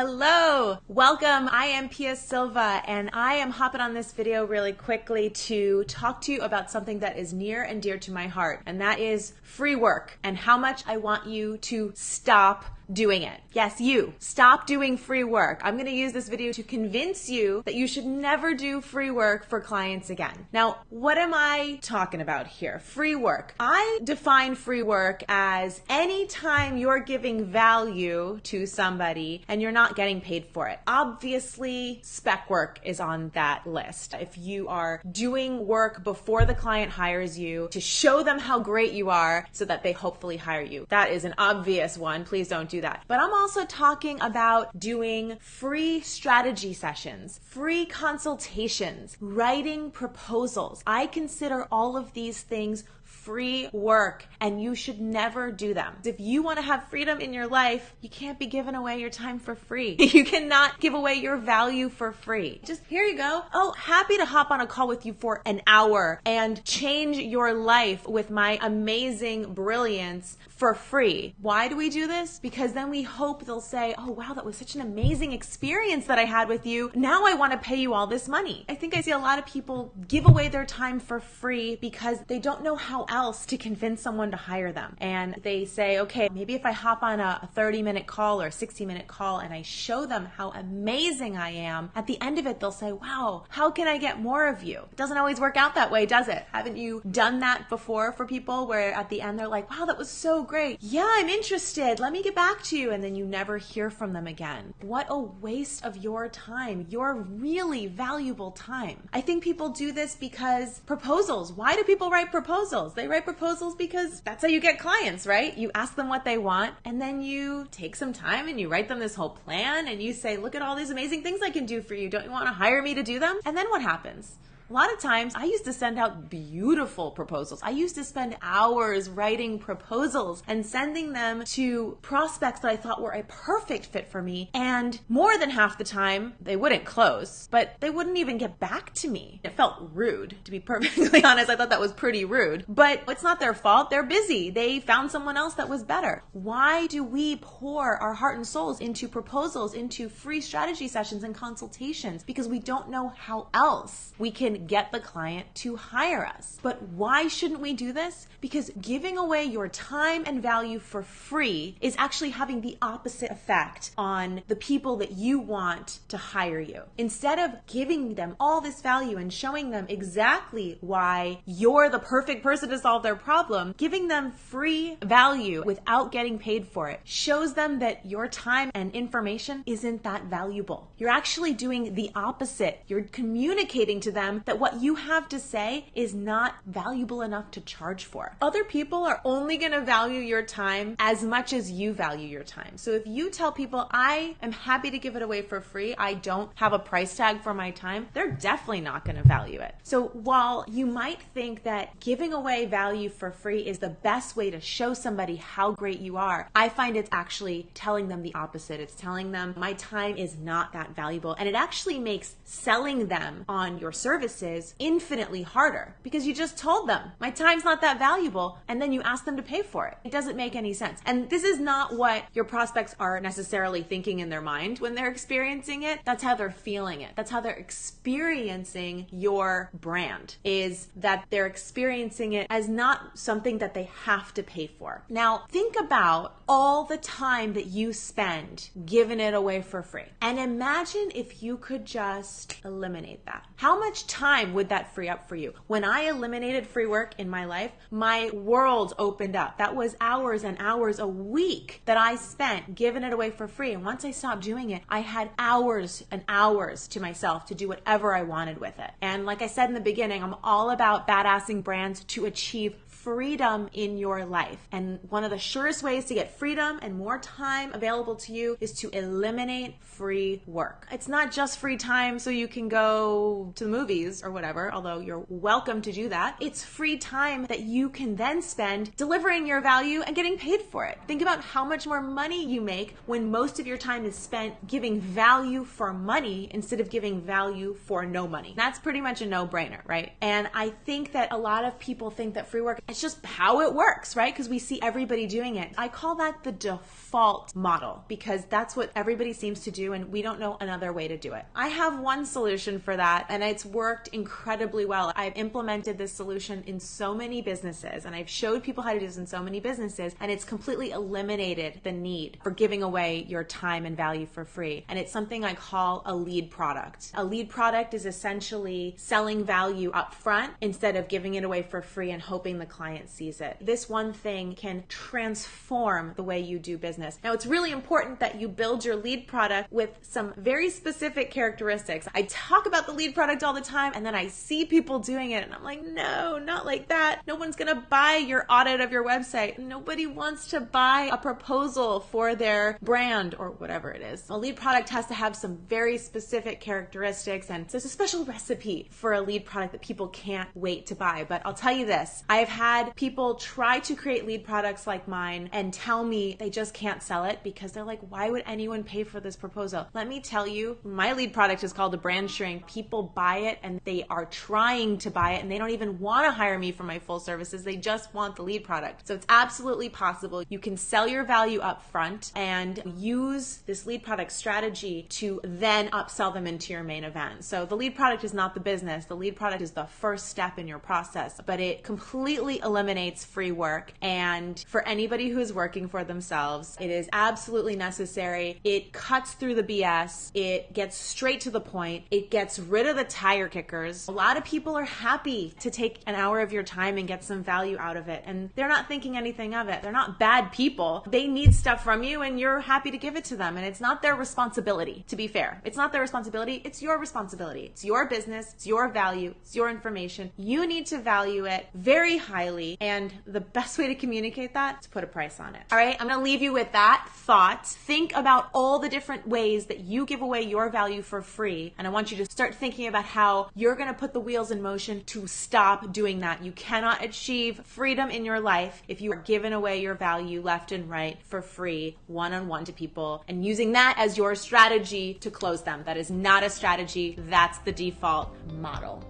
Hello, welcome. I am Pia Silva and I am hopping on this video really quickly to talk to you about something that is near and dear to my heart, and that is free work and how much I want you to stop doing it. Yes, you. Stop doing free work. I'm going to use this video to convince you that you should never do free work for clients again. Now, what am I talking about here? Free work. I define free work as any time you're giving value to somebody and you're not getting paid for it. Obviously, spec work is on that list. If you are doing work before the client hires you to show them how great you are so that they hopefully hire you. That is an obvious one. Please don't do that. But I'm also talking about doing free strategy sessions, free consultations, writing proposals. I consider all of these things free work, and you should never do them. If you want to have freedom in your life, you can't be giving away your time for free. You cannot give away your value for free. Just here you go. Oh, happy to hop on a call with you for an hour and change your life with my amazing brilliance for free. Why do we do this? Because then we hope they'll say, oh wow, that was such an amazing experience that I had with you. Now I want to pay you all this money. I think I see a lot of people give away their time for free because they don't know how else to convince someone to hire them. And they say, okay, maybe if I hop on a 30-minute call or a 60-minute call and I show them how amazing I am, at the end of it, they'll say, wow, how can I get more of you? It doesn't always work out that way, does it? Haven't you done that before for people where at the end they're like, wow, that was so great. Yeah, I'm interested. Let me get back to you. And then you never hear from them again. What a waste of your time, your really valuable time. I think people do this because proposals. Why do people write proposals? They write proposals because that's how you get clients, right? You ask them what they want and then you take some time and you write them this whole plan and you say, look at all these amazing things I can do for you. Don't you want to hire me to do them? And then what happens? A lot of times, I used to send out beautiful proposals. I used to spend hours writing proposals and sending them to prospects that I thought were a perfect fit for me. And more than half the time, they wouldn't close, but they wouldn't even get back to me. It felt rude, to be perfectly honest. I thought that was pretty rude, but it's not their fault. They're busy. They found someone else that was better. Why do we pour our heart and souls into proposals, into free strategy sessions and consultations? Because we don't know how else we can get the client to hire us. But why shouldn't we do this? Because giving away your time and value for free is actually having the opposite effect on the people that you want to hire you. Instead of giving them all this value and showing them exactly why you're the perfect person to solve their problem, giving them free value without getting paid for it shows them that your time and information isn't that valuable. You're actually doing the opposite. You're communicating to them that what you have to say is not valuable enough to charge for. Other people are only going to value your time as much as you value your time. So if you tell people, I am happy to give it away for free, I don't have a price tag for my time, they're definitely not going to value it. So while you might think that giving away value for free is the best way to show somebody how great you are, I find it's actually telling them the opposite. It's telling them my time is not that valuable. And it actually makes selling them on your services infinitely harder because you just told them my time's not that valuable and then you ask them to pay for it. It doesn't make any sense. And this is not what your prospects are necessarily thinking in their mind when they're experiencing it. That's how they're feeling it. That's how they're experiencing your brand, is that they're experiencing it as not something that they have to pay for. Now, think about all the time that you spend giving it away for free. And imagine if you could just eliminate that. How much time would that free up for you? When I eliminated free work in my life, my world opened up. That was hours and hours a week that I spent giving it away for free. And once I stopped doing it, I had hours and hours to myself to do whatever I wanted with it. And like I said in the beginning, I'm all about badassing brands to achieve freedom in your life. And one of the surest ways to get freedom and more time available to you is to eliminate free work. It's not just free time so you can go to the movies or whatever, although you're welcome to do that. It's free time that you can then spend delivering your value and getting paid for it. Think about how much more money you make when most of your time is spent giving value for money instead of giving value for no money. That's pretty much a no-brainer, right? And I think that a lot of people think that free work It's just how it works, right? Because we see everybody doing it. I call that the default model because that's what everybody seems to do and we don't know another way to do it. I have one solution for that and it's worked incredibly well. I've implemented this solution in so many businesses and I've showed people how to do this in so many businesses, and it's completely eliminated the need for giving away your time and value for free. And it's something I call a lead product. A lead product is essentially selling value up front instead of giving it away for free and hoping the client sees it. This one thing can transform the way you do business. Now, it's really important that you build your lead product with some very specific characteristics. I talk about the lead product all the time and then I see people doing it and I'm like, no, not like that. No one's gonna buy your audit of your website. Nobody wants to buy a proposal for their brand or whatever it is. A lead product has to have some very specific characteristics, and there's a special recipe for a lead product that people can't wait to buy. But I'll tell you this, I've had people try to create lead products like mine and tell me they just can't sell it because they're like, why would anyone pay for this proposal? Let me tell you, my lead product is called a brand shrink. People buy it and they are trying to buy it and they don't even want to hire me for my full services. They just want the lead product. So it's absolutely possible. You can sell your value up front and use this lead product strategy to then upsell them into your main event. So the lead product is not the business. The lead product is the first step in your process, but it completely eliminates free work. And for anybody who's working for themselves, it is absolutely necessary. It cuts through the BS. It gets straight to the point. It gets rid of the tire kickers. A lot of people are happy to take an hour of your time and get some value out of it. And they're not thinking anything of it. They're not bad people. They need stuff from you and you're happy to give it to them. And it's not their responsibility, to be fair. It's not their responsibility. It's your responsibility. It's your business. It's your value. It's your information. You need to value it very highly. And the best way to communicate that is to put a price on it. All right. I'm going to leave you with that thought. Think about all the different ways that you give away your value for free. And I want you to start thinking about how you're going to put the wheels in motion to stop doing that. You cannot achieve freedom in your life if you are giving away your value left and right for free, one-on-one to people, and using that as your strategy to close them. That is not a strategy. That's the default model.